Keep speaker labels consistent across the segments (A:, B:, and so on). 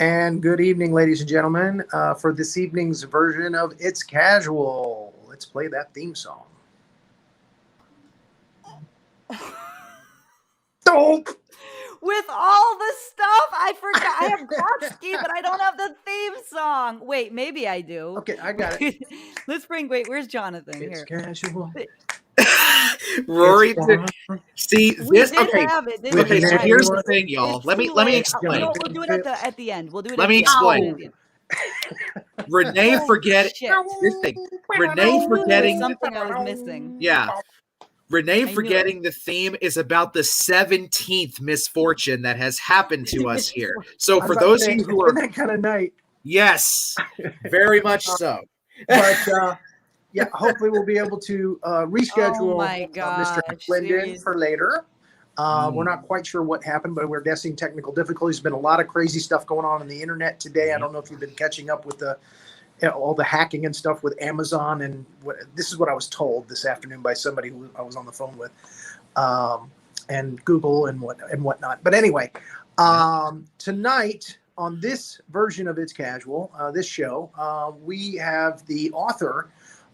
A: And good evening, ladies and gentlemen, for this evening's version of It's Casual. Let's play that theme song. Dope!
B: With all the stuff, I forgot. I have Grotsky, but I don't have the theme song. Wait, maybe I do.
A: Okay, I got it.
B: Wait, where's Jonathan?
A: It's
B: Here.
A: casual.
C: Rory, see
B: We
C: this.
B: did
C: Okay,
B: have it,
C: okay. So
B: I?
C: here's the thing, y'all.
B: It's
C: Let me
B: too late.
C: explain.
B: No, we'll do it at the end. We'll do it.
C: Let
B: at
C: me
B: the
C: explain.
B: End.
C: Renee forget
B: Shit.
C: this thing.
B: I
C: Renee
B: knew there was
C: forgetting
B: something I was missing.
C: Yeah. Renee
B: knew
C: forgetting the theme is about the 17th misfortune that has happened to us here. So for those of you who are
A: that kind of night,
C: yes, very much so.
A: But yeah, hopefully we'll be able to reschedule Mr. Linden for later. We're not quite sure what happened, but we're guessing technical difficulties. There's been a lot of crazy stuff going on the internet today. I don't know if you've been catching up with all the hacking and stuff with Amazon, and this is what I was told this afternoon by somebody who I was on the phone with, and Google and whatnot. But anyway, tonight on this version of It's Casual, this show, we have the author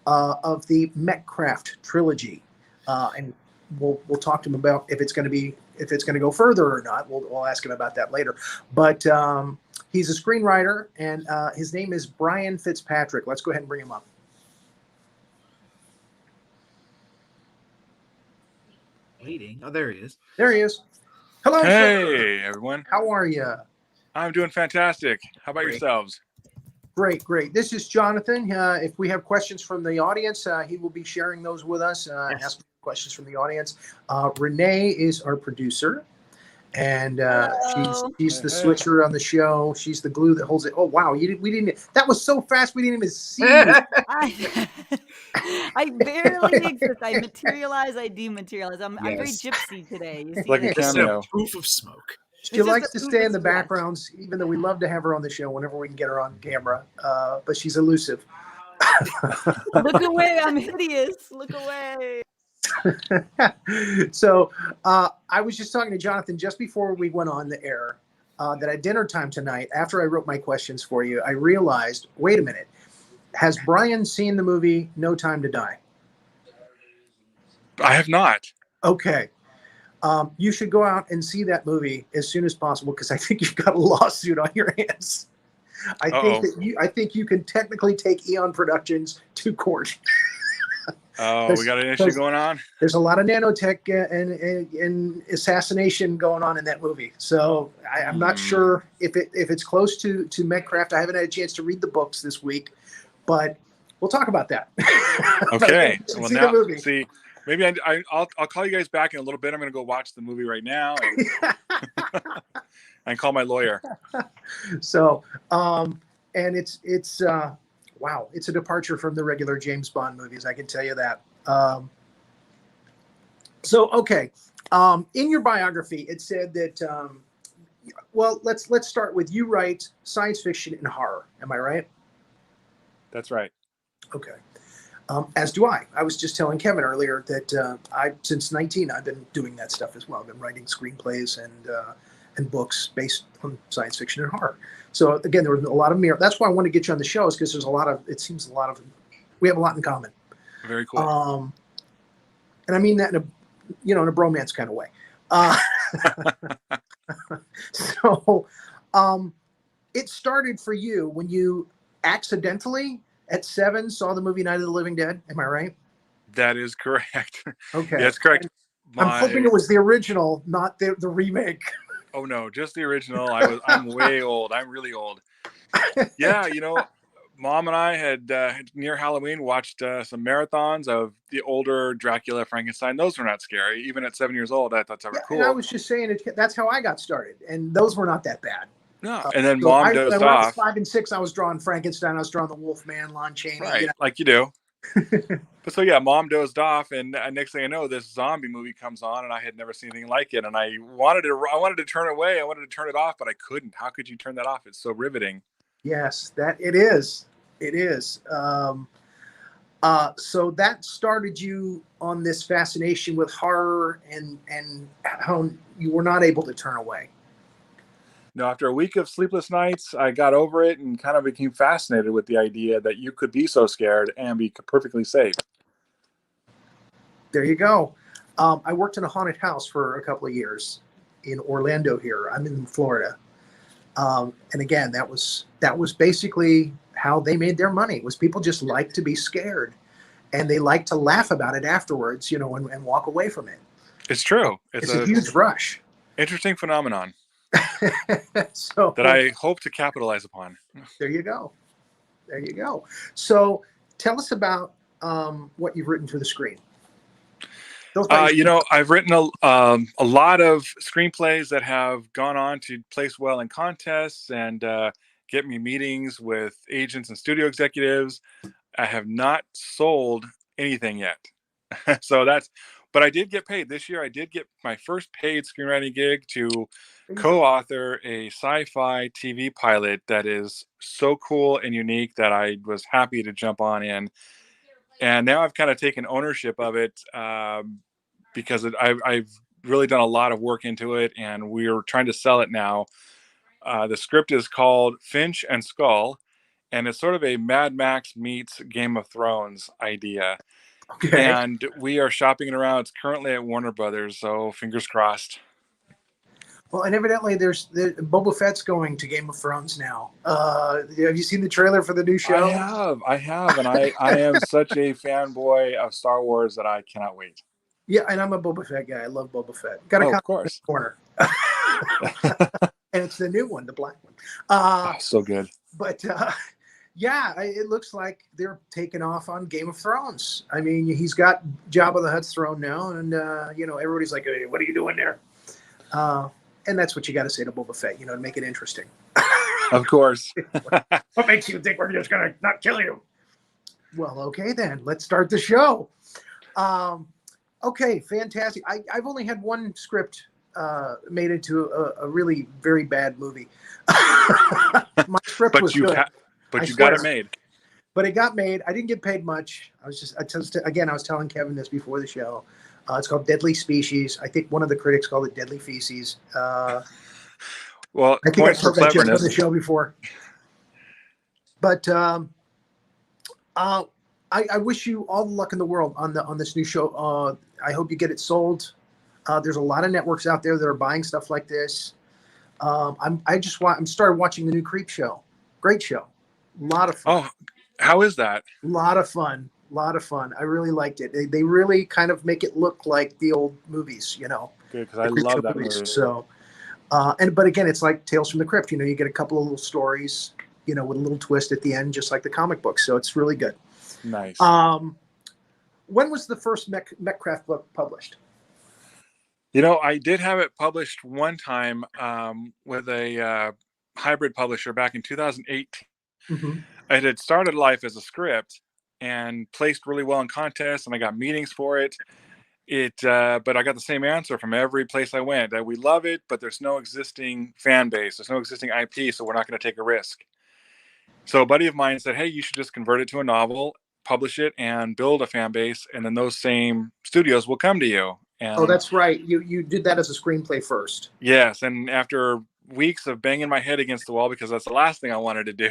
A: of the Metcraft trilogy, and we'll talk to him about if it's going to go further or not. We'll ask him about that later. But he's a screenwriter, and his name is Brian Fitzpatrick. Let's go ahead and bring him up.
C: Waiting. Oh, there he is.
A: There he is. Hello.
D: Hey, everyone.
A: How are you?
D: I'm doing fantastic. How about yourselves?
A: Great. This is Jonathan. If we have questions from the audience, he will be sharing those with us. Asking questions from the audience. Renee is our producer, and she's the switcher on the show. She's the glue that holds it. Oh wow, we didn't. That was so fast. We didn't even see it.
B: I barely exist. I materialize. I dematerialize. I'm very gypsy today. You see,
D: like a cameo.
C: Proof of smoke.
A: She likes to stay in the backgrounds, even though we love to have her on the show whenever we can get her on camera. But she's elusive.
B: Look away! I'm hideous. Look away.
A: So I was just talking to Jonathan just before we went on the air that at dinner time tonight, after I wrote my questions for you, I realized, wait a minute, has Brian seen the movie No Time to Die?
D: I have not.
A: Okay. You should go out and see that movie as soon as possible, because I think you've got a lawsuit on your hands. I think you can technically take Eon Productions to court.
D: Oh, we got an issue going on?
A: There's a lot of nanotech and assassination going on in that movie. So I'm not sure if it's close to Metcraft. I haven't had a chance to read the books this week, but we'll talk about that.
D: Okay. Well, now, see, maybe I'll call you guys back in a little bit. I'm going to go watch the movie right now and call my lawyer.
A: So, and it's wow, it's a departure from the regular James Bond movies. I can tell you that. So, okay. In your biography, it said that, well, let's start with, you write science fiction and horror. Am I right?
D: That's right.
A: Okay. As do I. I was just telling Kevin earlier that since 19, I've been doing that stuff as well. I've been writing screenplays and books based on science fiction and horror. So again, there was a lot of mirror. That's why I want to get you on the show, is because there's we have a lot in common.
D: Very cool.
A: And I mean that in a bromance kind of way. So it started for you when you accidentally at 7 saw the movie Night of the Living Dead. Am I right?
D: That is correct.
A: Okay.
D: That's correct.
A: I'm hoping it was the original, not the remake.
D: Oh no, just the original. I'm way old. I'm really old. Yeah, Mom and I had near Halloween watched some marathons of the older Dracula, Frankenstein. Those were not scary. Even at 7 years old, I thought they were cool.
A: And I was just saying that's how I got started, and those were not that bad.
D: No, and then Mom dozed off.
A: When I was 5 and 6, I was drawing Frankenstein. I was drawing the Wolfman, Lon Chaney.
D: Right, like you do. But so yeah, Mom dozed off, and next thing I know, this zombie movie comes on, and I had never seen anything like it. And I wanted to turn it away. I wanted to turn it off, but I couldn't. How could you turn that off? It's so riveting.
A: Yes, that it is. It is. So that started you on this fascination with horror, and how you were not able to turn away.
D: after a week of sleepless nights, I got over it and kind of became fascinated with the idea that you could be so scared and be perfectly safe.
A: There you go. I worked in a haunted house for a couple of years in Orlando here. I'm in Florida. And again, that was basically how they made their money, was people just like to be scared, and they like to laugh about it afterwards, you know, and walk away from it.
D: It's true.
A: It's a huge rush.
D: Interesting phenomenon.
A: So
D: that I hope to capitalize upon.
A: There you go. There you go. So tell us about what you've written for the screen.
D: I've written a lot of screenplays that have gone on to place well in contests and get me meetings with agents and studio executives. I have not sold anything yet. But I did get paid this year. I did get my first paid screenwriting gig to co-author a sci-fi TV pilot that is so cool and unique that I was happy to jump on in. And now I've kind of taken ownership of it because I've really done a lot of work into it, and we're trying to sell it now. The script is called Finch and Skull, and it's sort of a Mad Max meets Game of Thrones idea.
A: Okay.
D: And we are shopping it around. It's currently at Warner Brothers, so fingers crossed.
A: Well, and evidently Boba Fett's going to Game of Thrones now. Have you seen the trailer for the new show?
D: I have, and I am such a fanboy of Star Wars that I cannot wait.
A: Yeah, and I'm a Boba Fett guy. I love Boba Fett. Got a
D: of course.
A: Corner. And it's the new one, the black one.
D: So good.
A: But yeah, it looks like they're taking off on Game of Thrones. I mean, he's got Jabba the Hutt's throne now, and everybody's like, hey, "What are you doing there?" And that's what you got to say to Boba Fett, to make it interesting.
D: Of course.
A: What makes you think we're just gonna not kill you? Well, okay then. Let's start the show. Okay, fantastic. I've only had one script made into a really very bad movie. My script was good.
D: But you got it made.
A: But it got made. I didn't get paid much. I was telling Kevin this before the show. It's called Deadly Species. I think one of the critics called it Deadly Feces.
D: Well,
A: I think I've heard that joke on the show before. But I wish you all the luck in the world on this new show. I hope you get it sold. There's a lot of networks out there that are buying stuff like this. I'm started watching the new Creep show. Great show. A lot of fun.
D: Oh, how is that?
A: A lot of fun. I really liked it. They really kind of make it look like the old movies,
D: Good, because I love that movie.
A: So, but again, it's like Tales from the Crypt. You get a couple of little stories, with a little twist at the end, just like the comic book. So it's really good.
D: Nice.
A: When was the first Metcraft book published?
D: I did have it published one time with a hybrid publisher back in 2018.
A: Mm-hmm.
D: It had started life as a script and placed really well in contests, and I got meetings for it. But I got the same answer from every place I went, that we love it, but there's no existing fan base, there's no existing IP, so we're not going to take a risk. So a buddy of mine said, hey, you should just convert it to a novel, publish it, and build a fan base, and then those same studios will come to you. And
A: that's right. You did that as a screenplay first.
D: Yes, and after weeks of banging my head against the wall, because that's the last thing I wanted to do,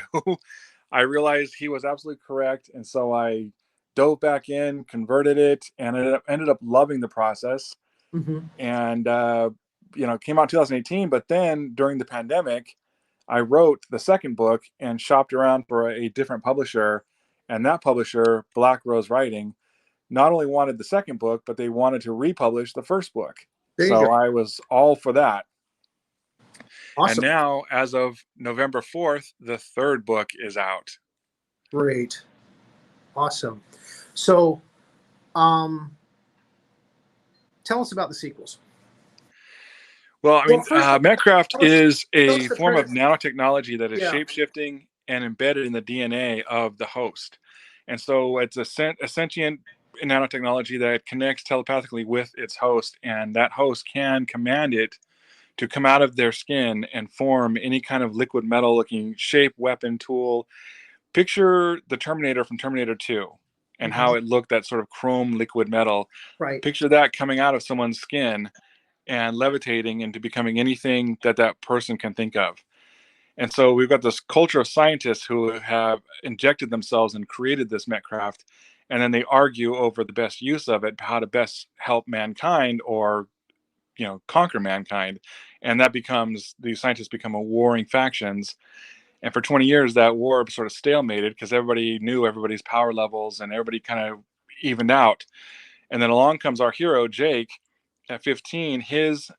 D: I realized he was absolutely correct, and so I dove back in, converted it, and ended up loving the process.
A: Mm-hmm.
D: And came out in 2018. But then during the pandemic, I wrote the second book and shopped around for a different publisher, and that publisher, Black Rose Writing, not only wanted the second book, but they wanted to republish the first book. So I was all for that.
A: Awesome.
D: And now, as of November 4th, the third book is out.
A: Great. Awesome. So, tell us about the sequels.
D: Well, Metcraft is a form of nanotechnology that is shape-shifting and embedded in the DNA of the host. And so it's a sentient nanotechnology that connects telepathically with its host, and that host can command it to come out of their skin and form any kind of liquid metal looking shape, weapon, tool. Picture the Terminator from Terminator 2 and how it looked, that sort of chrome liquid metal.
A: Right.
D: Picture that coming out of someone's skin, and levitating into becoming anything that that person can think of. And so we've got this culture of scientists who have injected themselves and created this Metcraft, and then they argue over the best use of it, how to best help mankind or, you know, conquer mankind. And that becomes, these scientists become a warring factions. And for 20 years, that war sort of stalemated because everybody knew everybody's power levels and everybody kind of evened out. And then along comes our hero, Jake, at 15. He's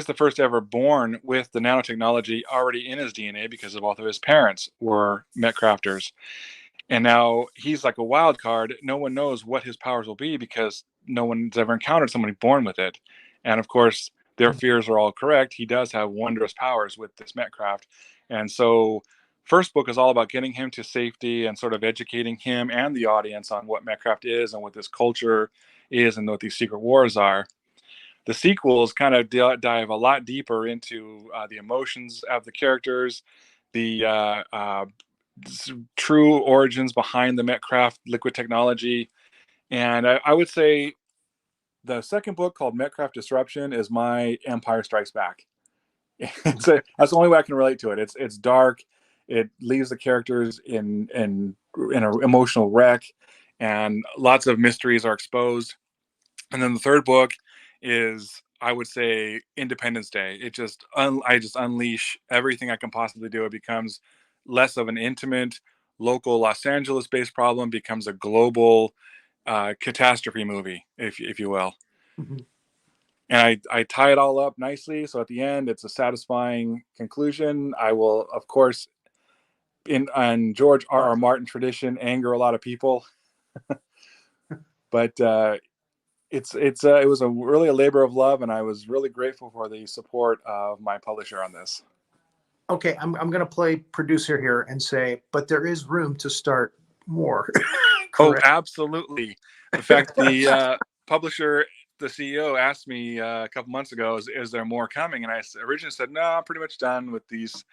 D: the first ever born with the nanotechnology already in his DNA because of both of his parents were Metcrafters. And now he's like a wild card. No one knows what his powers will be because no one's ever encountered somebody born with it. And of course, their fears are all correct. He does have wondrous powers with this Metcraft. And so first book is all about getting him to safety and sort of educating him and the audience on what Metcraft is and what this culture is and what these secret wars are. The sequels kind of dive a lot deeper into the emotions of the characters, the true origins behind the Metcraft liquid technology. And I would say the second book, called Metcraft Disruption, is my Empire Strikes Back. That's the only way I can relate to it. It's dark. It leaves the characters in an emotional wreck, and lots of mysteries are exposed. And then the third book is, I would say, Independence Day. I just unleash everything I can possibly do. It becomes less of an intimate, local Los Angeles-based problem, becomes a global catastrophe movie, if you will. Mm-hmm. And I tie it all up nicely, so at the end, it's a satisfying conclusion. I will, of course, in George R.R. Martin tradition, anger a lot of people, but it was really a labor of love, and I was really grateful for the support of my publisher on this.
A: Okay, I'm going to play producer here and say, but there is room to start more.
D: Oh, absolutely. In fact, the publisher, the CEO, asked me a couple months ago, is there more coming? And I originally said, no, I'm pretty much done with these.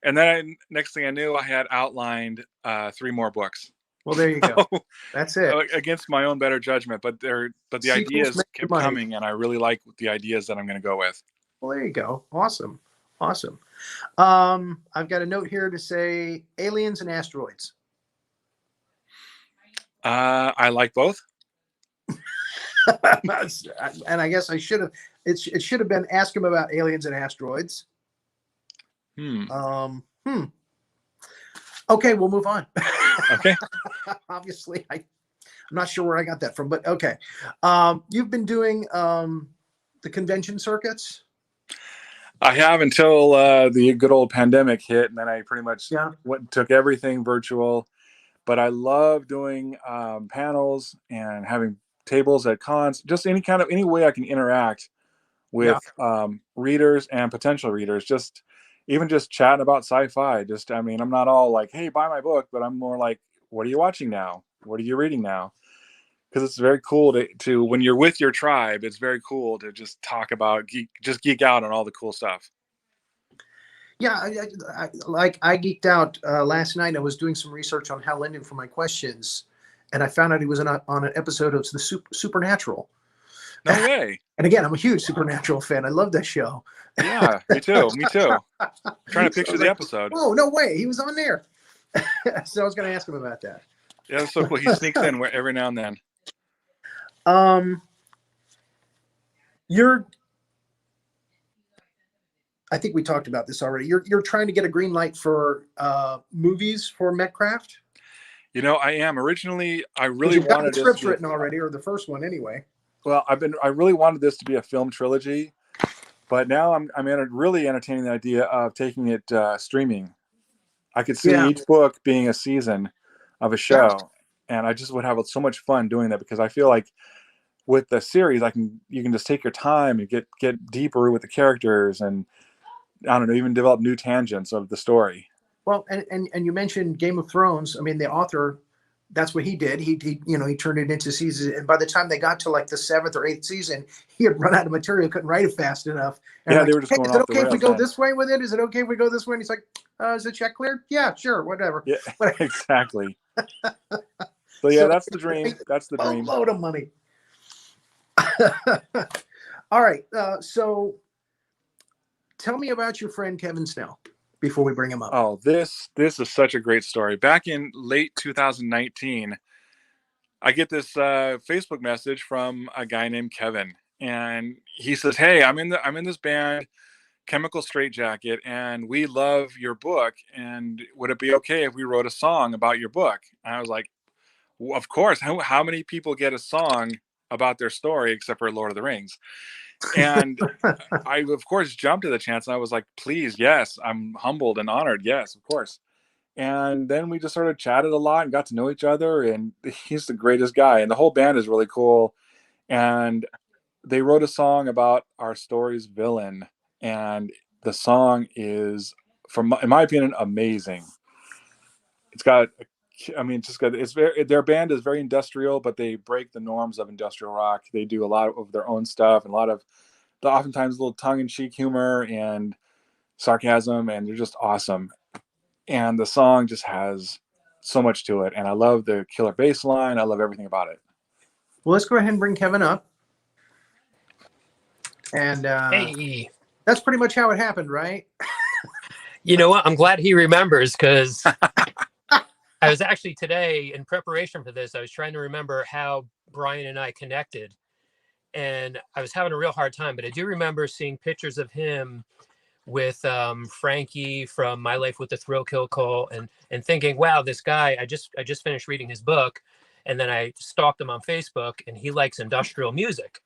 D: And then next thing I knew, I had outlined 3 more books.
A: Well, there you go. That's it.
D: Against my own better judgment, but the ideas kept coming, and I really like the ideas that I'm going to go with.
A: Well, there you go. Awesome. I've got a note here to say aliens and asteroids.
D: I like both.
A: And I guess I should have. It should have been ask him about aliens and asteroids. Okay, we'll move on.
D: Okay.
A: Obviously, I'm not sure where I got that from, but okay. You've been doing the convention circuits?
D: I have, until the good old pandemic hit, and then I pretty much took everything virtual. But I love doing panels and having tables at cons, just any way I can interact with readers and potential readers. Even just chatting about sci-fi. I'm not all like, hey, buy my book, but I'm more like, what are you watching now? What are you reading now? Because it's very cool to when you're with your tribe, it's very cool to just talk about, geek out on all the cool stuff.
A: Yeah, I geeked out last night. I was doing some research on Hal Linden for my questions, and I found out he was on an episode of the Supernatural.
D: No way.
A: And again, I'm a huge Supernatural fan. I love that show.
D: Yeah, me too. I'm trying to picture the episode.
A: Oh, no way. He was on there. So I was going to ask him about that.
D: Yeah, that's so cool. He sneaks in every now and then.
A: I think we talked about this already. You're trying to get a green light for movies for Metcraft?
D: I am. Originally, I really wanted
A: the scripts written already, or the first one anyway.
D: Well, I really wanted this to be a film trilogy, but now I'm really entertaining the idea of taking it streaming. I could see each book being a season of a show, and I just would have so much fun doing that, because I feel like with the series, you can just take your time and get deeper with the characters, and I don't know, even develop new tangents of the story.
A: Well, and you mentioned Game of Thrones. I mean, the author, that's what he did. He turned it into seasons, and by the time they got to like the 7th or 8th season, he had run out of material, couldn't write it fast enough. And
D: they were just going off the rails.
A: Is it okay if we go this way with it? Is it okay if we go this way? And he's like, is the check cleared? Yeah, sure, whatever.
D: Yeah, exactly. So that's the dream. That's the dream.
A: A load of money. All right. So tell me about your friend Kevin Snell before we bring him up.
D: Oh, this is such a great story. Back in late 2019, I get this Facebook message from a guy named Kevin, and he says, "Hey, I'm in this band, Chemical Straitjacket, and we love your book. And would it be okay if we wrote a song about your book?" And I was like, well, "Of course. How many people get a song about their story except for Lord of the Rings?" And I, of course, jumped at the chance, and I was like, "Please, yes." I'm humbled and honored. Yes, of course. And then we just sort of chatted a lot and got to know each other, and he's the greatest guy, and the whole band is really cool. And they wrote a song about our story's villain, and the song is, in my opinion, amazing. It's got, I mean, it's very, their band is very industrial, but they break the norms of industrial rock. They do a lot of their own stuff, and a lot of oftentimes a little tongue-in-cheek humor and sarcasm, and they're just awesome. And the song just has so much to it, and I love the killer bass line. I love everything about it.
A: Well, let's go ahead and bring Kevin up. And
E: hey,
A: that's pretty much how it happened, right?
E: You know what? I'm glad he remembers, because I was actually today, in preparation for this, I was trying to remember how Brian and I connected, and I was having a real hard time. But I do remember seeing pictures of him with Frankie from My Life with the Thrill Kill Call, and thinking, wow, this guy, I just finished reading his book, and then I stalked him on Facebook, and he likes industrial music,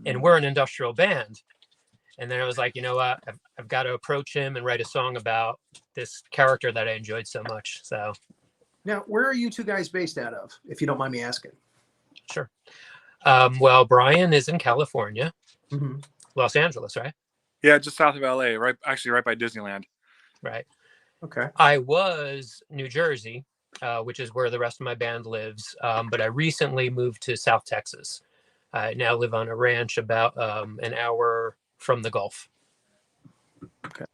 E: and we're an industrial band. And then I was like, you know what, I've got to approach him and write a song about this character that I enjoyed so much. So
A: now, where are you two guys based out of, if you don't mind me asking?
E: sure. Well, Brian is in California,
A: Mm-hmm.
E: Los Angeles, right?
D: Yeah, just south of LA, right by Disneyland.
E: Right.
A: Okay.
E: I was New Jersey, which is where the rest of my band lives. But I recently moved to South Texas. I now live on a ranch about an hour from the Gulf.
A: Okay.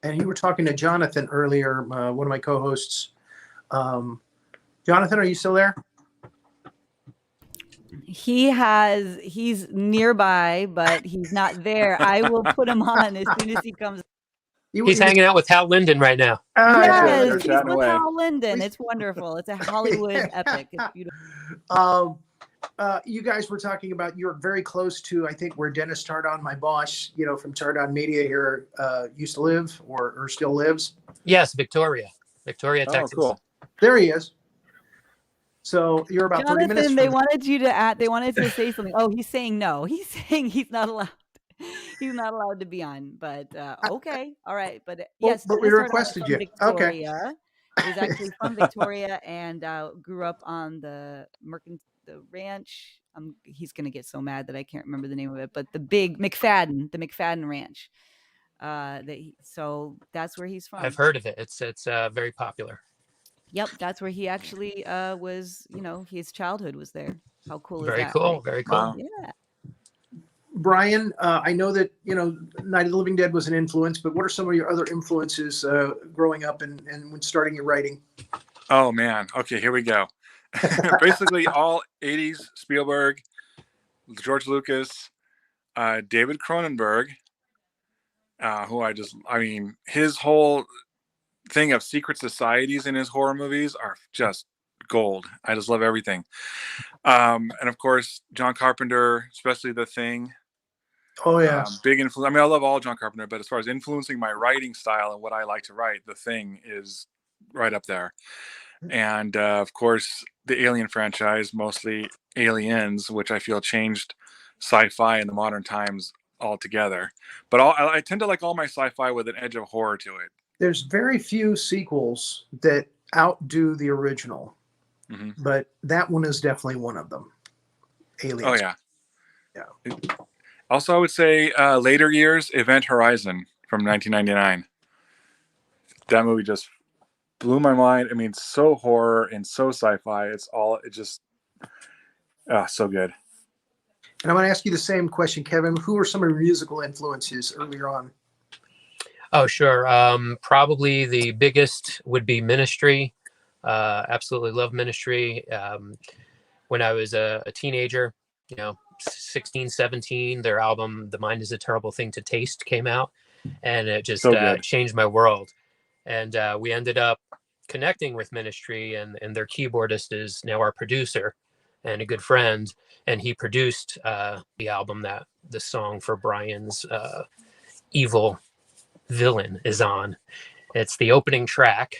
A: And you were talking to Jonathan earlier, one of my co-hosts. Jonathan, are you still there?
B: He's nearby, but he's not there. I will put him on as soon as he comes.
E: He's hanging out with Hal Linden right now.
B: Yes, he's with Hal Linden. It's wonderful. It's a Hollywood epic. It's beautiful.
A: You guys were talking about, you're very close to, I think, where Dennis Tardan, my boss, from Tardan Media here, used to live or still lives.
E: Yes, Victoria, Texas.
D: Cool.
A: There he is. So you're about
B: Jonathan,
A: 30 minutes.
B: They wanted you to add. They wanted to say something. Oh, he's saying no. He's saying he's not allowed. He's not allowed to be on. But okay, all right. But yes,
A: but we requested you.
B: Victoria. Okay. He's actually from Victoria and grew up on the ranch. He's gonna get so mad that I can't remember the name of it. But the big McFadden Ranch. So that's where he's from.
E: I've heard of it. It's very popular.
B: Yep, that's where he actually was. His childhood was there. How cool is
E: Very
B: that?
E: cool. Very cool.
D: Wow.
B: Yeah.
A: Brian, I know that Night of the Living Dead was an influence, but what are some of your other influences growing up and when starting your writing?
D: Oh man. Okay, here we go. Basically all 80s Spielberg, George Lucas, David Cronenberg, his whole thing of secret societies in his horror movies are just gold. I just love everything. And of course, John Carpenter, especially The Thing.
A: Oh yeah.
D: Big influence. I mean, I love all John Carpenter, but as far as influencing my writing style and what I like to write, The Thing is right up there. And of course, the Alien franchise, mostly Aliens, which I feel changed sci-fi in the modern times altogether. But I tend to like all my sci-fi with an edge of horror to it.
A: There's very few sequels that outdo the original, but that one is definitely one of them. Aliens.
D: Oh yeah.
A: Yeah.
D: Also, I would say later years, Event Horizon from 1999. That movie just blew my mind. I mean, so horror and so sci-fi. So good.
A: And I'm going to ask you the same question, Kevin. Who are some of your musical influences earlier on?
E: Oh, sure. Probably the biggest would be Ministry. Absolutely love Ministry. When I was a teenager, 16, 17, their album The Mind is a Terrible Thing to Taste came out, and it just changed my world. And we ended up connecting with Ministry, and their keyboardist is now our producer and a good friend, and he produced the album that the song for Brian's Evil Villain is on. It's the opening track.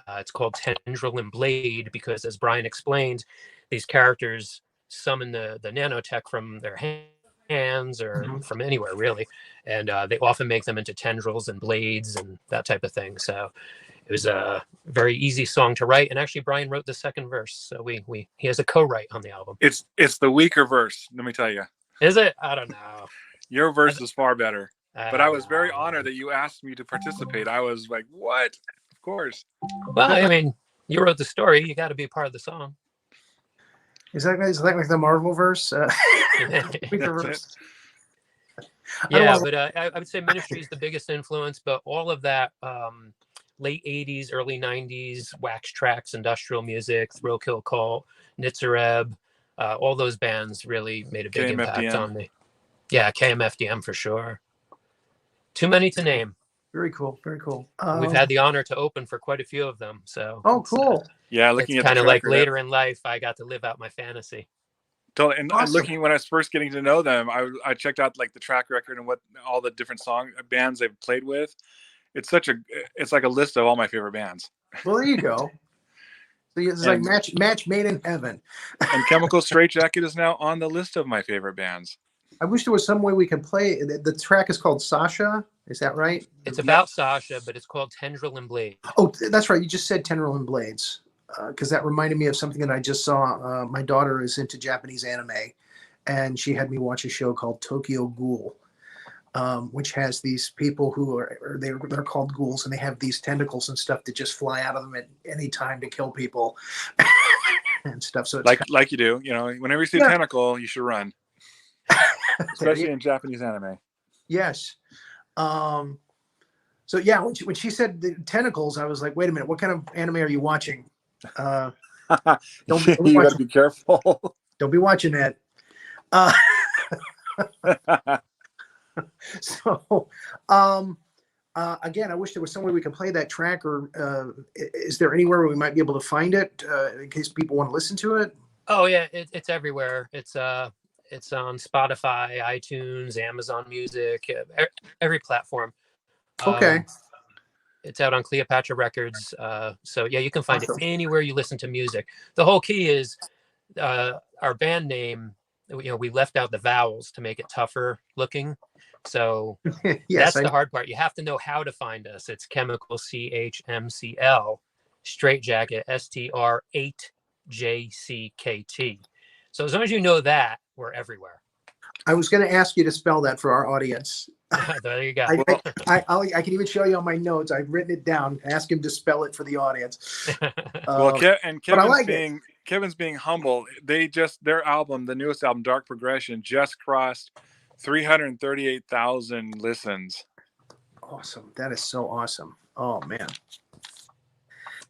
E: It's called Tendril and Blade because, as Brian explained, these characters summon the nanotech from their hands or from anywhere, really. And they often make them into tendrils and blades and that type of thing. So it was a very easy song to write. And actually, Brian wrote the second verse. So he has a co-write on the album.
D: It's the weaker verse, let me tell you.
E: Is it? I don't know.
D: Your verse is far better. But I was very honored that you asked me to participate. I was like, what? Of course.
E: Well, I mean, you wrote the story. You got to be a part of the song.
A: Is that like the Marvel verse? Verse?
E: Yeah, but I would say Ministry is the biggest influence, but all of that late 80s, early 90s, Wax Trax, industrial music, Thrill Kill Cult, Nitzareb, all those bands really made a big impact on me. Yeah, KMFDM for sure. Too many to name.
A: Very cool. Very cool.
E: We've had the honor to open for quite a few of them. So
A: cool.
D: Yeah, looking
E: it's
D: at
E: kind of like later in life, I got to live out my fantasy.
D: Totally. And looking when I was first getting to know them, I checked out like the track record and what all the different bands they've played with. It's like a list of all my favorite bands.
A: Well, there you go. So it's like match made in heaven.
D: And Chemical Straitjacket is now on the list of my favorite bands.
A: I wish there was some way we could play. The track is called Sasha. Is that right?
E: It's about Sasha, but it's called Tendril and Blade.
A: Oh, that's right. You just said Tendril and Blades. Because that reminded me of something that I just saw. My daughter is into Japanese anime, and she had me watch a show called Tokyo Ghoul, which has these people who they're called ghouls, and they have these tentacles and stuff that just fly out of them at any time to kill people and stuff. So it's
D: like you do, whenever you see a tentacle, you should run. Especially in Japanese anime.
A: Yes. So yeah, when she said the tentacles, I was like, wait a minute, what kind of anime are you watching? Don't
D: you gotta be careful.
A: Don't be watching that. So again, I wish there was some way we could play that track, or is there anywhere where we might be able to find it in case people want to listen to it?
E: Oh yeah, it's everywhere. It's on Spotify, iTunes, Amazon Music, every platform.
A: Okay.
E: It's out on Cleopatra Records. So yeah, you can find it anywhere you listen to music. The whole key is our band name. We left out the vowels to make it tougher looking. So that's the hard part. You have to know how to find us. It's Chemical CHMCL, Straitjacket STR8JCKT. So as long as you know that, we're everywhere.
A: I was going to ask you to spell that for our audience.
E: There you go.
A: I can even show you on my notes. I've written it down. Ask him to spell it for the audience.
D: Kevin's being humble. Their album, the newest album, Dark Progression, just crossed 338,000 listens.
A: Awesome. That is so awesome. Oh man.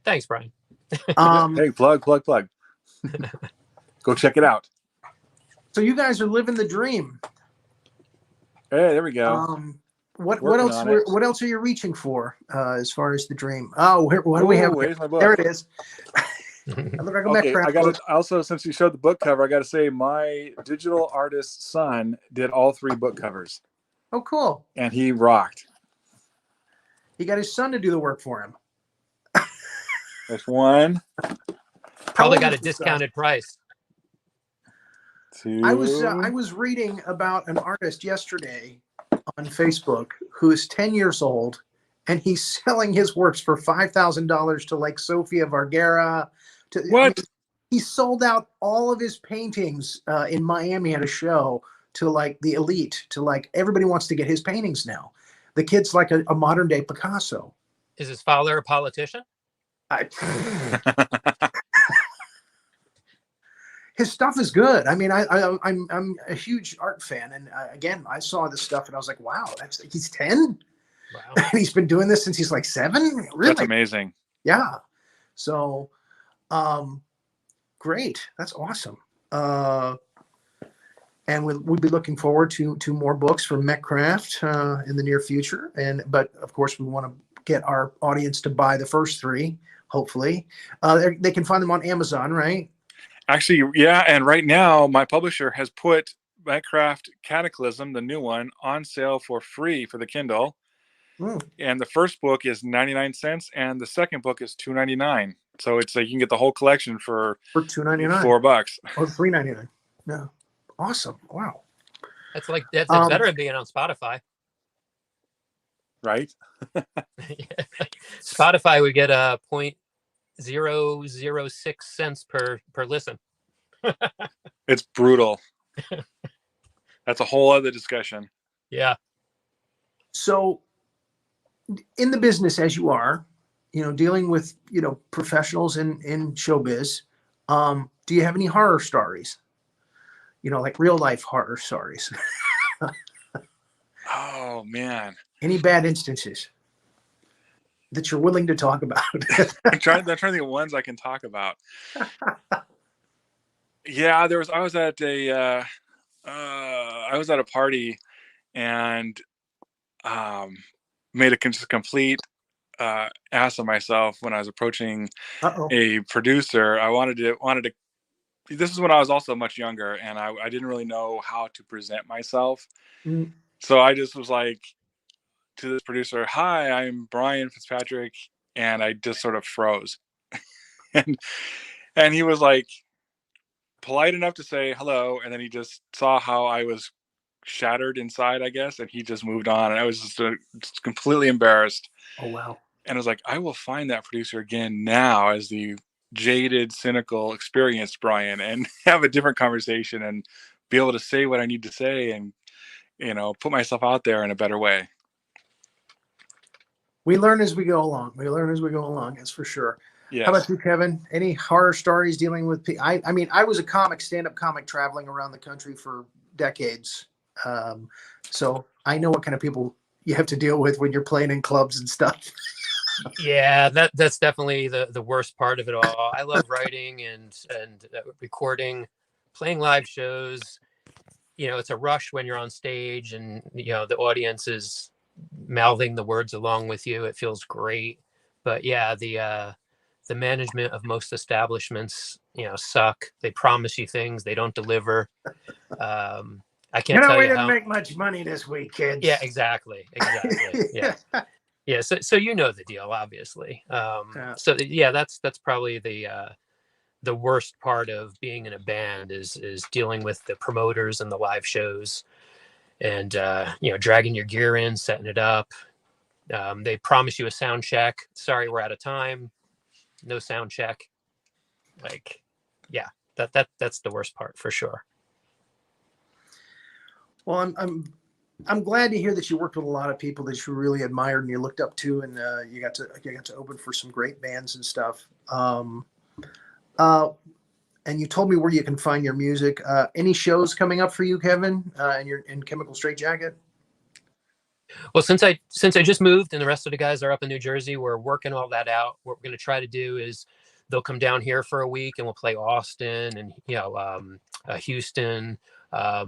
E: Thanks, Brian.
D: Hey, plug. Go check it out.
A: So you guys are living the dream.
D: Hey, there we go.
A: What else? What else are you reaching for as far as the dream? Oh, what do we have?
D: Here's my book.
A: There it is. I look like a Metcraft.
D: I got it. Also, since you showed the book cover, I got to say my digital artist son did all 3 book covers.
A: Oh, cool!
D: And he rocked.
A: He got his son to do the work for him.
D: There's one.
E: Probably got a discounted price.
D: 2.
A: I was reading about an artist yesterday on Facebook who is 10 years old, and he's selling his works for $5,000 to like Sofia Vergara.
D: What?
A: He sold out all of his paintings in Miami at a show to like the elite, to like everybody wants to get his paintings now. The kid's like a modern day Picasso.
E: Is his father a politician?
A: His stuff is good. I mean, I'm a huge art fan, and again, I saw this stuff and I was like, wow, he's 10.
E: Wow.
A: And he's been doing this since he's like 7. Really?
D: That's amazing.
A: Yeah. So, great. That's awesome. and we'll be looking forward to more books from Metcraft in the near future. But of course, we want to get our audience to buy the first 3, hopefully. They can find them on Amazon, right?
D: Actually, yeah. And right now, my publisher has put Metcraft Cataclysm, the new one, on sale for free for the Kindle. And the first book is 99 cents, and the second book is $2.99. So it's like you can get the whole collection for
A: $2.99,
D: $4.
A: or $3.99. No, awesome! Wow,
E: That's better than being on Spotify.
D: Right?
E: Spotify would get a 0.006 cents per listen.
D: It's brutal. That's a whole other discussion.
E: Yeah.
A: So, in the business as you are, dealing with professionals in showbiz, do you have any horror stories? Like real life horror stories.
D: Oh man.
A: Any bad instances that you're willing to talk about?
D: I'm trying to think of ones I can talk about. Yeah, I was at a party and made a complete ass of myself when I was approaching a producer. I wanted to. This is when I was also much younger, and I didn't really know how to present myself. So I just was like to this producer, "Hi, I'm Brian Fitzpatrick," and I just sort of froze. and he was like polite enough to say hello, and then he just saw how I was shattered inside, I guess, and he just moved on, and I was just completely embarrassed.
A: Oh wow.
D: And I was like, I will find that producer again now as the jaded, cynical, experienced Brian, and have a different conversation and be able to say what I need to say and put myself out there in a better way.
A: We learn as we go along. That's for sure. Yes. How about you, Kevin? Any horror stories dealing with people? I mean, I was a stand-up comic traveling around the country for decades. So I know what kind of people you have to deal with when you're playing in clubs and stuff.
E: Yeah, that's definitely the worst part of it all. I love writing and recording, playing live shows. It's a rush when you're on stage and the audience is mouthing the words along with you. It feels great. But yeah, the management of most establishments, suck. They promise you things, they don't deliver. I can't tell you
A: we didn't make much money this week, kids.
E: Yeah, exactly. Yeah. Yeah, so the deal, obviously. So yeah, that's probably the worst part of being in a band is dealing with the promoters and the live shows, and dragging your gear in, setting it up. They promise you a sound check. Sorry, we're out of time. No sound check. Like, yeah, that's the worst part for sure.
A: Well, I'm glad to hear that you worked with a lot of people that you really admired and you looked up to, and you got to open for some great bands and stuff. And you told me where you can find your music. Any shows coming up for you, Kevin, in Chemical Straitjacket?
E: Well, since I just moved and the rest of the guys are up in New Jersey, we're working all that out. What we're going to try to do is they'll come down here for a week and we'll play Austin and Houston,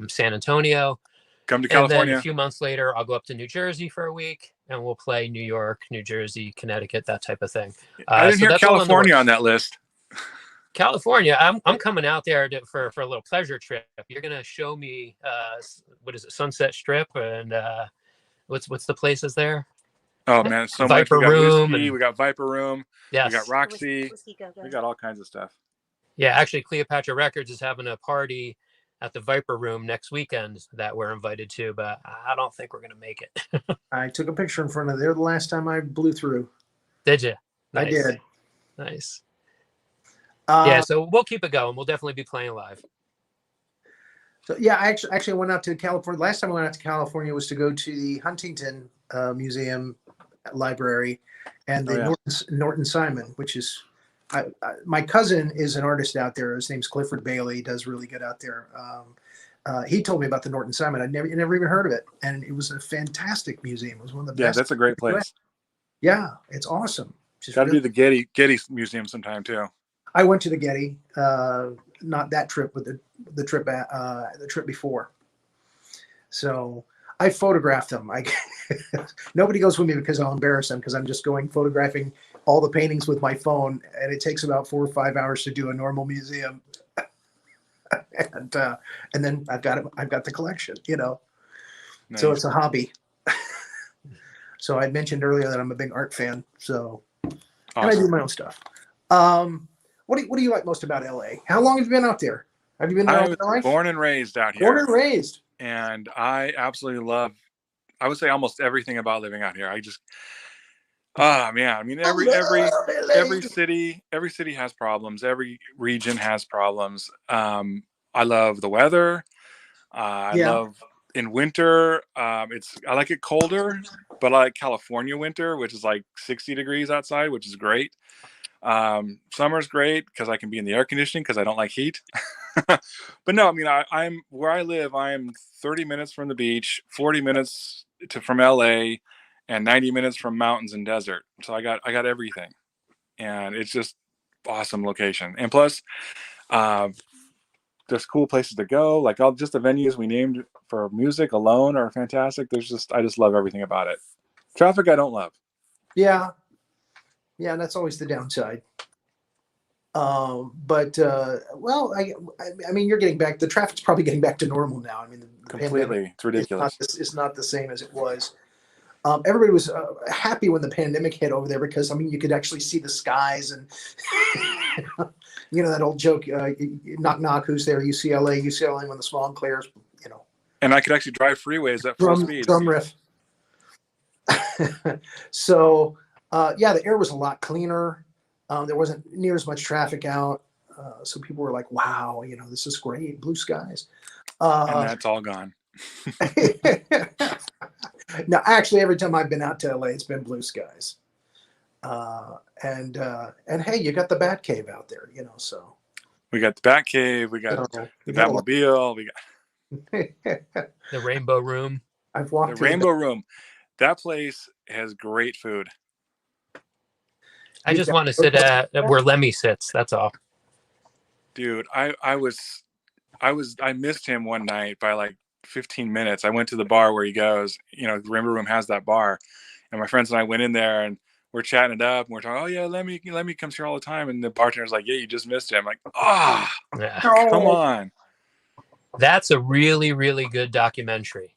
E: San Antonio.
D: Come to California.
E: And then a few months later, I'll go up to New Jersey for a week and we'll play New York, New Jersey, Connecticut, that type of thing.
D: I didn't hear California on that list.
E: California, I'm coming out there for a little pleasure trip. You're going to show me, what is it, Sunset Strip, and what's the places there?
D: Oh man, so
E: Viper
D: much. We got
E: Room,
D: Whiskey, we got Viper Room,
E: yes.
D: We got Roxy, we got all kinds of stuff.
E: Yeah, actually, Cleopatra Records is having a party at the Viper Room next weekend that we're invited to, but I don't think we're going to make it.
A: I took a picture in front of there the last time I blew through.
E: Did you?
A: Nice. I did.
E: Nice. Yeah, so we'll keep it going. We'll definitely be playing live.
A: So yeah, I actually went out to California. Last time I went out to California was to go to the Huntington Museum Library and the Norton Simon, which is my cousin is an artist out there. His name's Clifford Bailey. He does really good out there. He told me about the Norton Simon. I'd never even heard of it, and it was a fantastic museum. It was one of the best.
D: Yeah, that's a great place.
A: Yeah, it's awesome.
D: Got to do the Getty Museum sometime too.
A: I went to the Getty. not that trip, but the trip before. So I photographed them. Nobody goes with me because I'll embarrass them, because I'm just photographing all the paintings with my phone, and it takes about 4 or 5 hours to do a normal museum. and then I've got the collection,
D: Nice.
A: So it's a hobby. So I mentioned earlier that I'm a big art fan. So
D: Awesome.
A: and I do my own stuff. What do you like most about LA? How long have you been out there? Have you been there
D: I
A: all
D: was
A: your life?
D: born and raised out here.
A: Born and raised.
D: And I absolutely love, I would say, almost everything about living out here. I just, man, I mean, every city has problems. Every region has problems. I love the weather. I love in winter. I like it colder, but I like California winter, which is like 60 degrees outside, which is great. Summer's great because I can be in the air conditioning because I don't like heat. But no, I mean, I'm where I live. I am 30 minutes from the beach, 40 minutes from LA, and 90 minutes from mountains and desert. So I got everything, and it's just awesome location. And plus, there's cool places to go. Like just the venues we named for music alone are fantastic. I just love everything about it. Traffic I don't love.
A: Yeah, that's always the downside. But I mean, you're getting back. The traffic's probably getting back to normal now. I mean,
D: Completely, it's ridiculous.
A: It's not the same as it was. Everybody was happy when the pandemic hit over there, because I mean, you could actually see the skies, and that old joke, knock knock, who's there? UCLA when the smog clears.
D: And I could actually drive freeways at full speed.
A: Drum riff. So the air was a lot cleaner. There wasn't near as much traffic out. So people were like, wow, this is great. Blue skies.
D: And that's all gone.
A: No, actually, every time I've been out to LA, it's been blue skies. And hey, you got the Bat Cave out there, so.
D: We got the Bat Cave. We got the Batmobile. We got
E: the Rainbow Room.
A: I've walked
D: the Rainbow Room. That place has great food.
E: I just want to sit at where Lemmy sits. That's all.
D: Dude, I missed him one night by like 15 minutes. I went to the bar where he goes. The Rainbow Room has that bar, and my friends and I went in there and we're chatting it up. And we're talking. Oh yeah, Lemmy comes here all the time. And the bartender's like, yeah, you just missed him. I'm like, come on.
E: That's a really, really good documentary.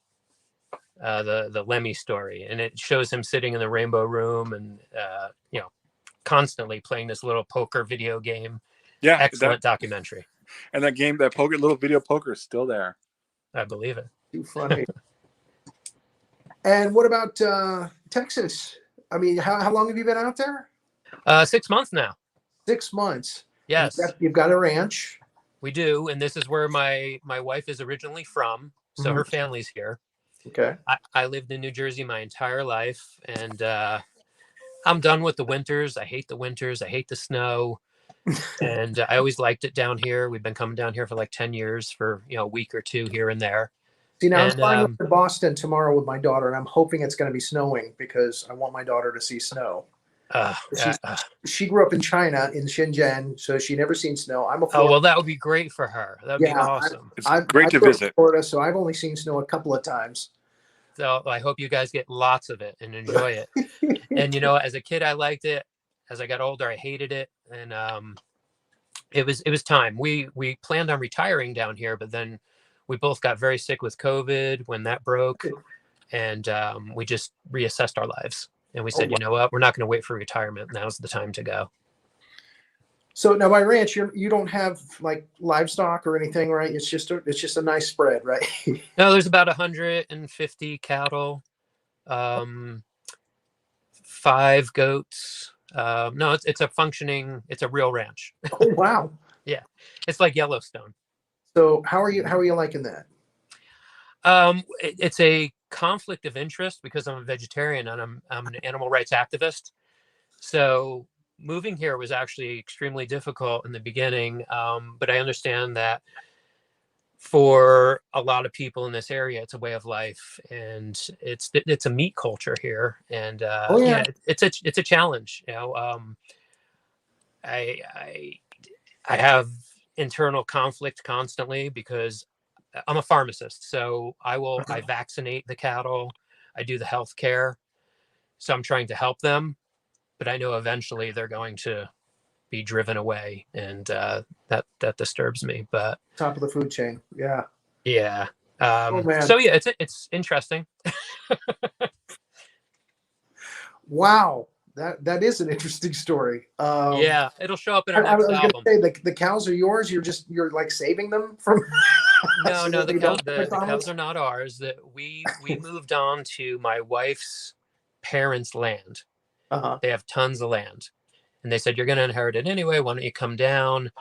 E: The Lemmy story, and it shows him sitting in the Rainbow Room and constantly playing this little poker video game.
D: Yeah,
E: excellent documentary.
D: And that game, that little video poker, is still there.
E: I believe it.
A: Too funny. And what about Texas? I mean, how long have you been out there?
E: 6 months now.
A: 6 months.
E: Yes,
A: you've got a ranch.
E: We do, and this is where my wife is originally from, so her family's here.
A: Okay.
E: I lived in New Jersey my entire life, and I'm done with the winters. I hate the winters. I hate the snow. And I always liked it down here. We've been coming down here for like 10 years for, a week or two here and there.
A: See, now I'm flying to Boston tomorrow with my daughter, and I'm hoping it's going to be snowing because I want my daughter to see snow. She grew up in China, in Shenzhen, so she never seen snow. I'm a Florida.
E: Oh, well, that would be great for her. That would be awesome.
D: It's great to visit
A: Florida, so I've only seen snow a couple of times.
E: So I hope you guys get lots of it and enjoy it. And, as a kid, I liked it. As I got older, I hated it. And it was time. We planned on retiring down here, but then we both got very sick with COVID when that broke. And we just reassessed our lives. And we said, you know what? We're not going to wait for retirement. Now's the time to go.
A: So now, by ranch, you don't have like livestock or anything, right? It's just a nice spread, right?
E: No, there's about 150 cattle, 5 goats. No, it's a real ranch.
A: Oh wow!
E: Yeah, it's like Yellowstone.
A: So how are you liking that?
E: It's a conflict of interest because I'm a vegetarian and I'm an animal rights activist. So moving here was actually extremely difficult in the beginning, but I understand that for a lot of people in this area, it's a way of life, and it's a meat culture here, and it's a challenge. I have internal conflict constantly because I'm a pharmacist. So I vaccinate the cattle. I do the health care. So I'm trying to help them, but I know eventually they're going to be driven away, and that disturbs me. But
A: top of the food chain. Yeah.
E: Yeah.
A: Oh man.
E: So yeah, it's interesting.
A: Wow. That is an interesting story.
E: Yeah, it'll show up in our
A: I
E: next
A: was going to
E: album.
A: say the cows are yours. You're like saving them from.
E: No,
A: so
E: the
A: they don't
E: cows
A: McDonald's?
E: are not ours. That we moved on to my wife's parents' land.
A: Uh-huh.
E: They have tons of land, and they said, you're going to inherit it anyway. Why don't you come down?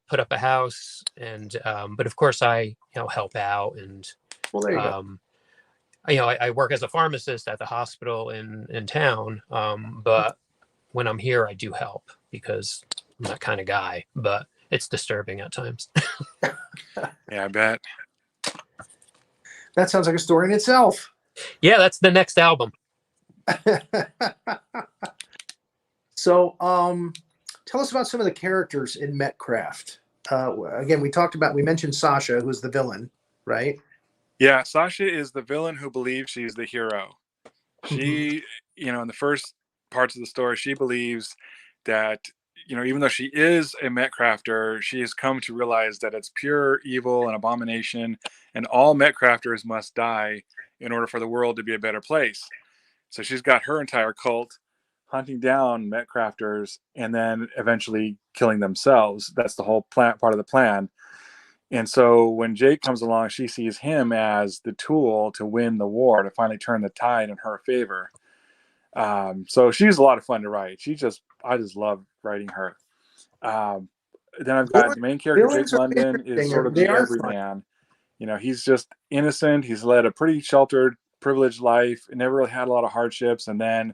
E: Put up a house, and but of course I help out, and
A: Well, there you go.
E: I work as a pharmacist at the hospital in town, but when I'm here I do help because I'm that kind of guy, but it's disturbing at times.
D: Yeah, I bet.
A: That sounds like a story in itself.
E: Yeah, that's the next album.
A: So tell us about some of the characters in Metcraft. Again, we mentioned Sasha, who's the villain, right?
D: Yeah, Sasha is the villain who believes she's the hero. She, in the first parts of the story, she believes that, even though she is a Metcrafter, she has come to realize that it's pure evil and abomination, and all Metcrafters must die in order for the world to be a better place. So she's got her entire cult hunting down Metcrafters and then eventually killing themselves. That's the whole part of the plan. And so when Jake comes along, she sees him as the tool to win the war, to finally turn the tide in her favor. So she's a lot of fun to write. I just love writing her. Then I've got the main character, Jake London, is sort of the everyman. He's just innocent. He's led a pretty sheltered, privileged life, and never really had a lot of hardships. And then,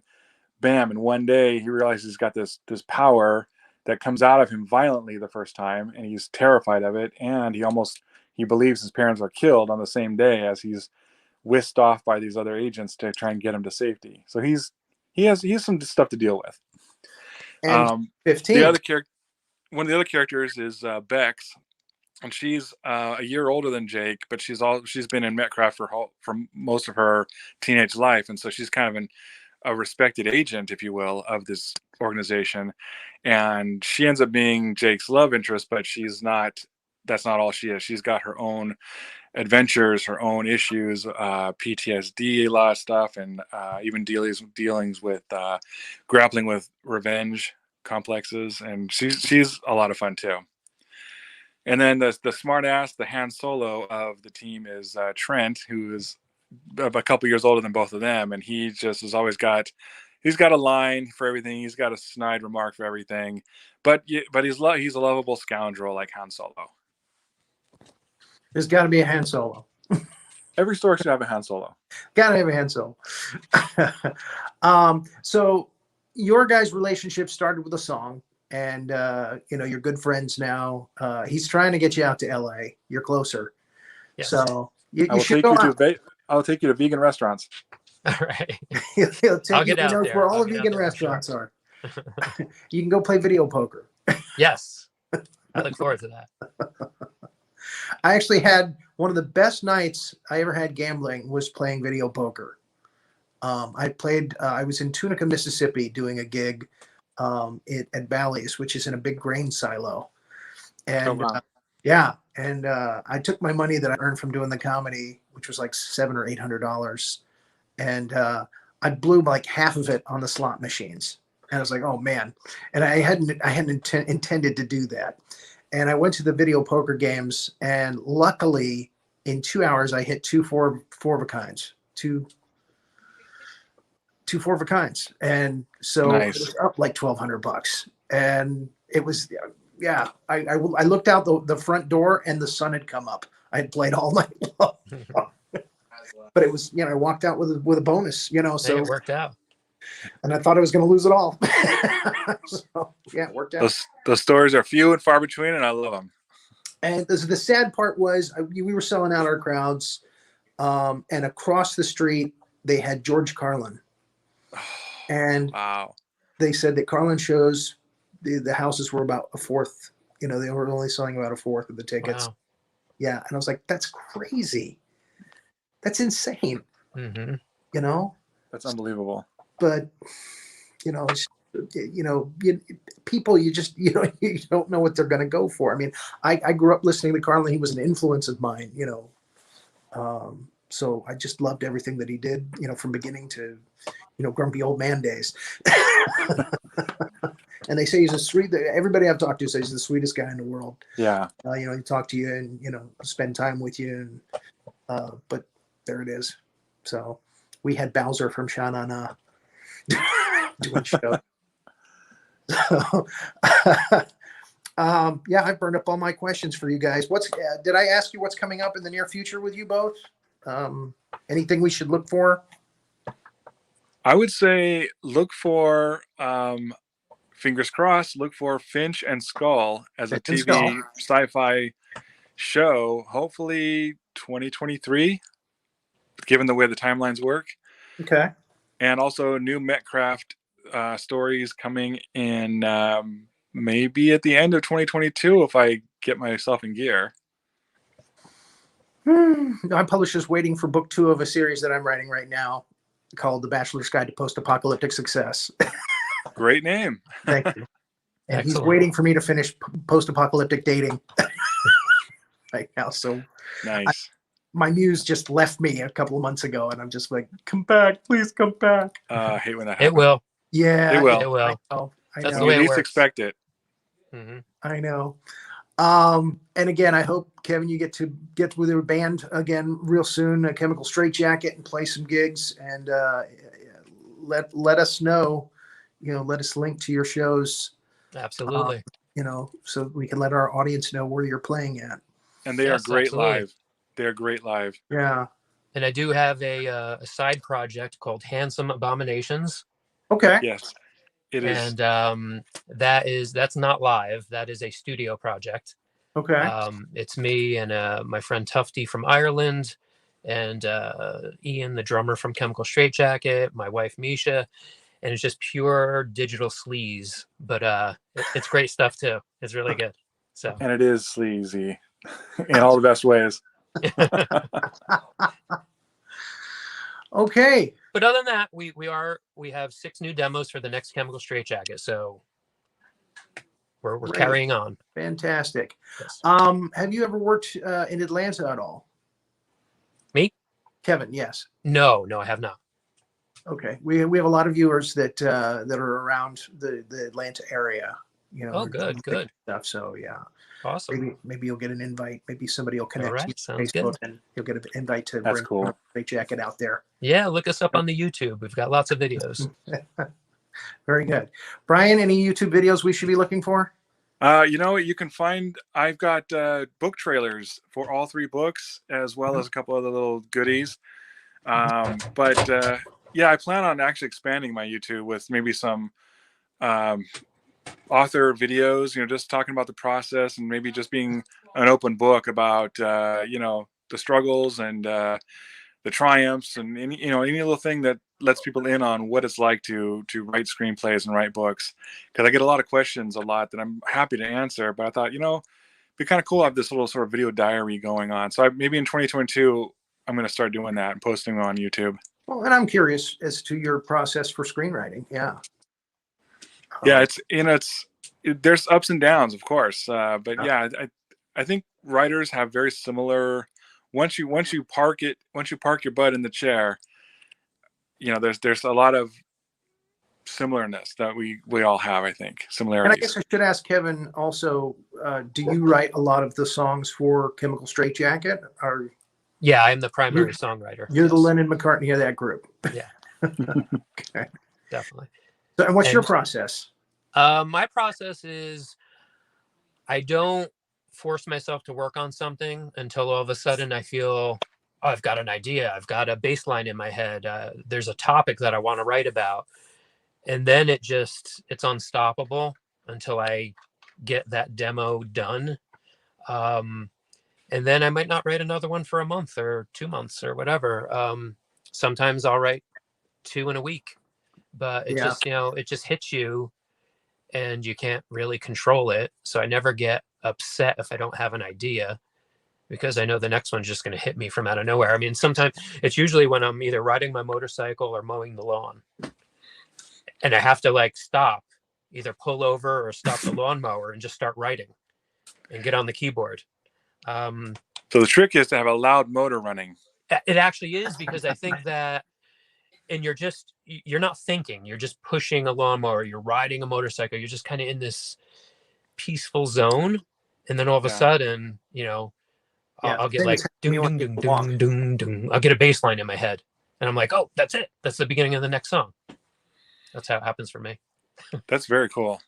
D: bam! And one day he realizes he's got this power that comes out of him violently the first time, and he's terrified of it. And he believes his parents are killed on the same day as he's whisked off by these other agents to try and get him to safety. So he has some stuff to deal with.
A: And 15.
D: One of the other characters is Bex, and she's a year older than Jake, but she's been in Metcraft for most of her teenage life, and so she's kind of a respected agent, if you will, of this organization. And she ends up being Jake's love interest, but that's not all she is. She's got her own adventures, her own issues, PTSD, a lot of stuff, and even dealings with grappling with revenge complexes. And she's a lot of fun too. And then the smart ass, the Han Solo of the team is Trent, who is a couple years older than both of them, and he just has always got a line for everything. He's got a snide remark for everything, but he's a lovable scoundrel like Han Solo.
A: There's got to be a Han Solo.
D: Every story should have a Han Solo.
A: Got to have a Han Solo. So your guys' relationship started with a song, and you're good friends now. He's trying to get you out to LA. You're closer.
E: Yes.
A: So
D: I'll take you to vegan restaurants.
E: All right.
A: I'll get out there. Where all the vegan restaurants are. You can go play video poker.
E: Yes. I look forward to that.
A: I actually had one of the best nights I ever had gambling was playing video poker. I was in Tunica, Mississippi doing a gig at Bally's, which is in a big grain silo. And I took my money that I earned from doing the comedy, which was like $700 or $800, and I blew like half of it on the slot machines. And I was like, oh man! And I hadn't intended to do that. And I went to the video poker games, and luckily, in 2 hours, I hit two four of a kinds, two four of a kinds, and so
D: nice.
A: It was up like $1,200, and it was. Yeah, I looked out the front door and the sun had come up. I had played all night long, but it was I walked out with a bonus. So
E: it worked out.
A: And I thought I was going to lose it all. So yeah, it worked out.
D: Those stories are few and far between, and I love them.
A: And the sad part was we were selling out our crowds, and across the street they had George Carlin, and
D: wow.
A: They said that Carlin shows. The houses were about a fourth You know, they were only selling about a fourth of the tickets.
E: Wow.
A: Yeah, and I was like, that's crazy. That's insane.
E: Mm-hmm.
A: You know,
D: That's unbelievable.
A: but you know, people, you just, you don't know what they're going to go for. I mean, I grew up listening to Carlin. He was an influence of mine, so I just loved everything that he did, from beginning to, grumpy old man days. And they say he's everybody I've talked to says he's the sweetest guy in the world.
D: Yeah.
A: He talk to you and, spend time with you. And, but there it is. So we had Bowser from Sha Na Na doing show. So, yeah, I've burned up all my questions for you guys. Did I ask you what's coming up in the near future with you both? Anything we should look for?
D: I would say look for, fingers crossed, look for Finch and Skull as a TV sci-fi show. Hopefully 2023, given the way the timelines work.
A: Okay.
D: And also new Metcraft stories coming in maybe at the end of 2022 if I get myself in gear.
A: I'm publishers waiting for book 2 of a series that I'm writing right now called The Bachelor's Guide to Post-Apocalyptic Success.
D: Great name.
A: Thank you. And
E: Excellent.
A: he's waiting for me to finish post-apocalyptic dating right now. So
D: Nice.
A: My muse just left me a couple of months ago, and I'm just like, come back, please come back.
D: I hate when that happens.
E: It will.
A: Yeah,
D: It will.
E: It will.
A: I
E: That's
A: know.
E: the way
D: You
E: it
D: least
E: works.
D: expect it.
E: Mm-hmm.
A: I know. And again, I hope, Kevin, you get with your band again real soon, a Chemical Straitjacket, and play some gigs, and let us know, let us link to your shows.
E: Absolutely.
A: So we can let our audience know where you're playing at.
D: And they are
E: Yes,
D: great
E: absolutely.
D: live. They're great live.
A: Yeah.
E: And I do have a side project called Handsome Abominations.
A: Okay.
D: Yes, it is.
E: And that's not live. That is a studio project.
A: Okay.
E: It's me and my friend Tufty from Ireland, and Ian, the drummer from Chemical Straitjacket, my wife Misha, and it's just pure digital sleaze. But it's great stuff too. It's really good. So.
D: And it is sleazy in all the best ways.
A: Okay.
E: But other than that, we have 6 new demos for the next Chemical Straitjacket. So we're carrying on.
A: Fantastic.
E: Yes.
A: Have you ever worked in Atlanta at all?
E: Me?
A: Kevin, yes.
E: No, I have not.
A: Okay. We have a lot of viewers that are around the Atlanta area.
E: Oh, good.
A: Stuff. So yeah.
E: Awesome.
A: Maybe you'll get an invite. Maybe somebody will connect to you on
E: Sounds
A: Facebook,
E: good.
A: and you'll get an invite to
D: That's
A: bring
D: cool.
A: a jacket out there.
E: Yeah, look us up on the YouTube. We've got lots of videos.
A: Very good. Brian, any YouTube videos we should be looking for?
D: You can find, I've got book trailers for all 3 books, as well as a couple other little goodies. But I plan on actually expanding my YouTube with maybe some author videos, just talking about the process, and maybe just being an open book about, the struggles and the triumphs, and any little thing that lets people in on what it's like to write screenplays and write books. Because I get a lot of questions that I'm happy to answer, but I thought, it'd be kind of cool to have this little sort of video diary going on. So maybe in 2022, I'm going to start doing that and posting on YouTube.
A: Well, and I'm curious as to your process for screenwriting. Yeah.
D: Yeah, there's ups and downs, of course. But yeah, I think writers have very similar. Once you park your butt in the chair, there's a lot of similarness that we all have. I think similarities.
A: And I guess I should ask Kevin also. Do you write a lot of the songs for Chemical Straitjacket? Or
E: Yeah, I'm the primary songwriter.
A: You're the Lennon McCartney of that group.
E: Yeah.
A: Okay.
E: Definitely.
A: So, and what's your process?
E: My process is I don't force myself to work on something until all of a sudden I feel, I've got an idea. I've got a baseline in my head. There's a topic that I want to write about. And then it's unstoppable until I get that demo done. And then I might not write another one for a month or 2 months or whatever. Sometimes I'll write 2 in a week, but it just hits you. and you can't really control it. So I never get upset if I don't have an idea, because I know the next one's just going to hit me from out of nowhere. I mean, sometimes it's usually when I'm either riding my motorcycle or mowing the lawn, and I have to like stop, either pull over or stop the lawnmower and just start writing and get on the keyboard.
D: So the trick is to have a loud motor running.
E: It actually is, because I think that, and you're not thinking, you're just pushing a lawnmower, you're riding a motorcycle, you're just kind of in this peaceful zone. And then all of a sudden, you know, I'll get like, dung, dung, dung, dung, dung, dung. I'll get a bass line in my head. And I'm like, oh, that's it. That's the beginning of the next song. That's how it happens for me.
D: That's very cool.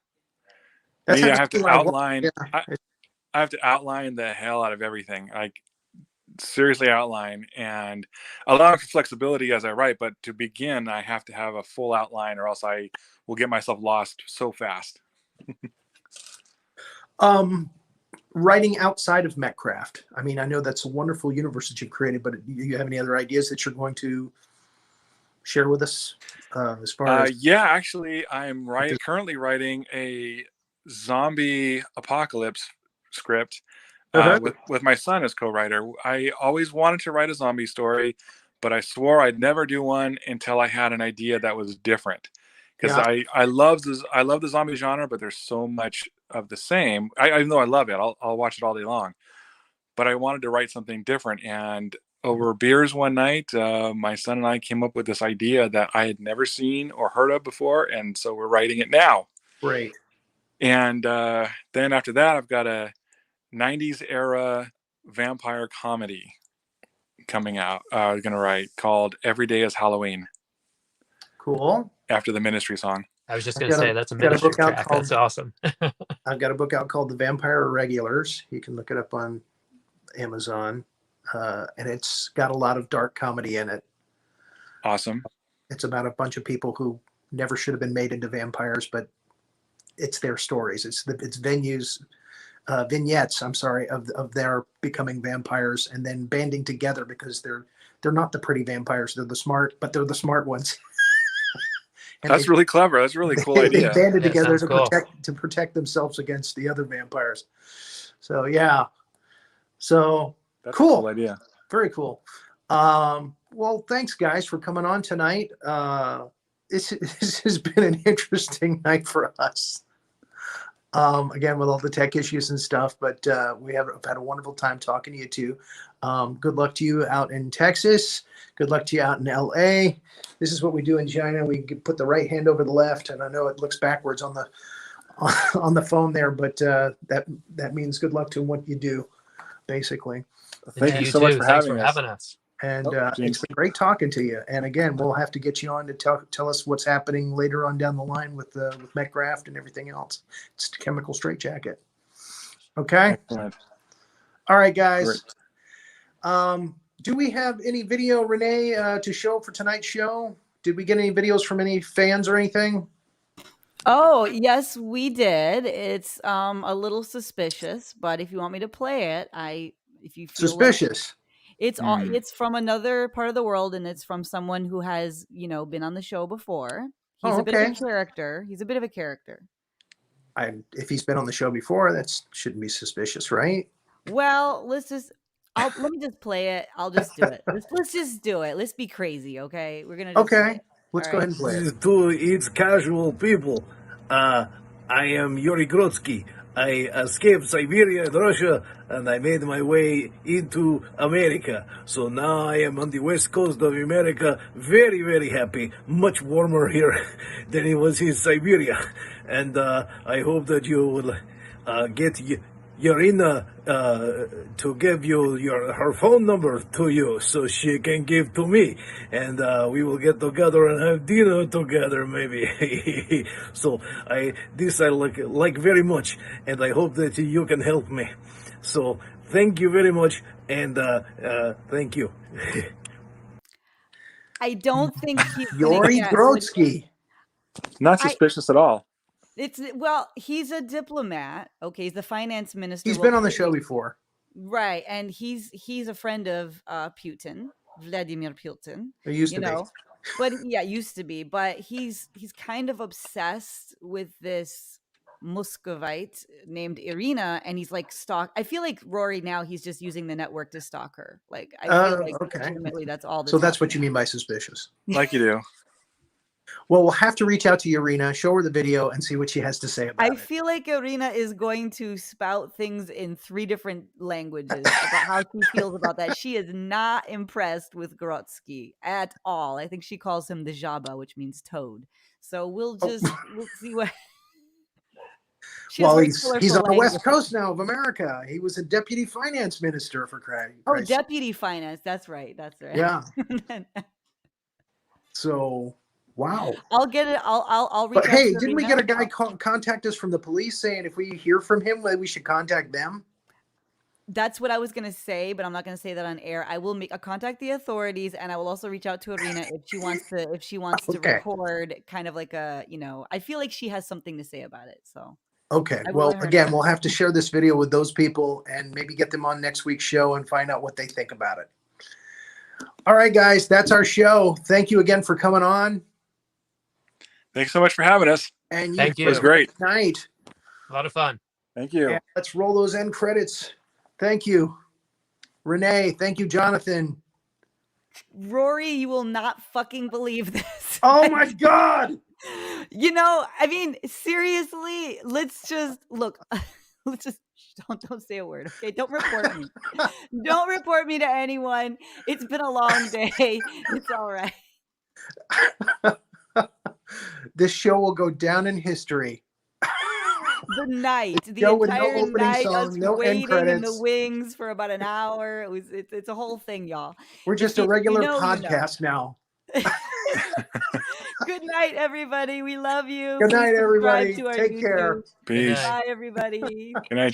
A: That's
D: Me, I have to outline.
A: Yeah.
D: I have to outline the hell out of everything. Like, seriously outline, and allow for flexibility as I write. But to begin, I have to have a full outline, or else I will get myself lost so fast.
A: Writing outside of Metcraft. I mean, I know that's a wonderful universe that you've created, but do you have any other ideas that you're going to share with us? As far as
D: yeah, actually, I'm currently writing a zombie apocalypse script with my son as co-writer. I always wanted to write a zombie story, but I swore I'd never do one until I had an idea that was different. Because I love the zombie genre, but there's so much of the same. Even though I love it, I'll watch it all day long. But I wanted to write something different, and over beers one night, my son and I came up with this idea that I had never seen or heard of before, and so we're writing it now.
A: Great.
D: And then after that, I've got a 90s era vampire comedy coming out. I'm going to write, called Every Day is Halloween.
A: Cool.
D: After the Ministry song.
E: I was just going to say, that's a Ministry track. That's awesome.
A: I've got a book out called The Vampire Irregulars. You can look it up on Amazon. And it's got a lot of dark comedy in it.
D: Awesome.
A: It's about a bunch of people who never should have been made into vampires, but it's their stories. It's vignettes, of their becoming vampires and then banding together, because they're not the pretty vampires. They're the smart ones.
D: That's really clever. That's a really cool idea.
A: They banded together to protect themselves against the other vampires. So yeah. So
D: that's
A: cool.
D: A cool idea.
A: Very cool. Well, thanks guys for coming on tonight. This has been an interesting night for us. Again, with all the tech issues and stuff, but we have had a wonderful time talking to you too. Good luck to you out in Texas. Good luck to you out in LA. This is what we do in China. We put the right hand over the left, and I know it looks backwards on the phone there, but that means good luck to what you do, basically.
D: Thank you so much for having
E: us.
A: And it's been great talking to you. And again, we'll have to get you on to tell us what's happening later on down the line with Metcraft and everything else. It's Chemical Straitjacket. Okay.
D: Excellent.
A: All right, guys. Great. Do we have any video, Renee, to show for tonight's show? Did we get any videos from any fans or anything?
B: Oh, yes, we did. It's a little suspicious, but if you want me to play it, if you feel
A: suspicious.
B: It's from another part of the world, and it's from someone who has, been on the show before. He's a bit of a character.
A: If he's been on the show before, that shouldn't be suspicious, right?
B: Well, let me just play it. I'll just do it. Let's just do it. Let's be crazy, okay? We're gonna.
A: Okay, let's go ahead and play it.
F: To its casual people, I am Yuri Grotsky. I escaped Siberia and Russia, and I made my way into America. So now I am on the west coast of America, very, very happy. Much warmer here than it was in Siberia. And I hope that you will get Yorina to give you her phone number to you, so she can give to me, and we will get together and have dinner together, maybe. So I like very much, and I hope that you can help me. So thank you very much, and thank you.
B: I don't think he's
A: Yuri Grotsky.
D: Not suspicious at all.
B: He's a diplomat. Okay, he's the finance minister.
A: He's been on the show before,
B: right? And he's a friend of Putin, Vladimir Putin.
A: It used to be,
B: but used to be. But he's kind of obsessed with this Muscovite named Irina, and he's like I feel like Rory now he's just using the network to stalk her. Like I feel like legitimately that's all.
A: So that's what you mean by suspicious.
D: Like you do.
A: Well, we'll have to reach out to Irina, show her the video, and see what she has to say about it.
B: I feel like Irina is going to spout things in 3 different languages about how she feels about that. She is not impressed with Grodzki at all. I think she calls him the Jabba, which means toad. So we'll see what.
A: Well, he's on the West Coast now of America. He was a deputy finance minister for Christ.
B: Oh, deputy finance. That's right. That's right.
A: Yeah. So. Wow.
B: I'll get it. I'll reach out.
A: But hey, didn't we get a guy contact us from the police saying if we hear from him, we should contact them?
B: That's what I was gonna say, but I'm not gonna say that on air. I will contact the authorities, and I will also reach out to Irina if she wants to record kind of like a, I feel like she has something to say about it. So
A: okay. Well, again, we'll have to share this video with those people and maybe get them on next week's show and find out what they think about it. All right, guys, that's our show. Thank you again for coming on.
D: Thanks so much for having us.
A: And
E: thank you.
D: It was great.
A: Good night.
E: A lot of fun.
D: Thank you.
A: And let's roll those end credits. Thank you, Renee. Thank you, Jonathan.
B: Rory, you will not fucking believe this.
A: Oh my God.
B: I mean, seriously, let's just look. Let's just don't say a word. Okay. Don't report me. Don't report me to anyone. It's been a long day. It's all right.
A: This show will go down in history.
B: The entire night, us waiting in the wings for about an hour. It's a whole thing, y'all.
A: We're just a regular podcast now.
B: Good night, everybody. We love you.
A: Good night, everybody.
B: Take
A: care.
D: Peace.
B: Bye, everybody.
D: Good night.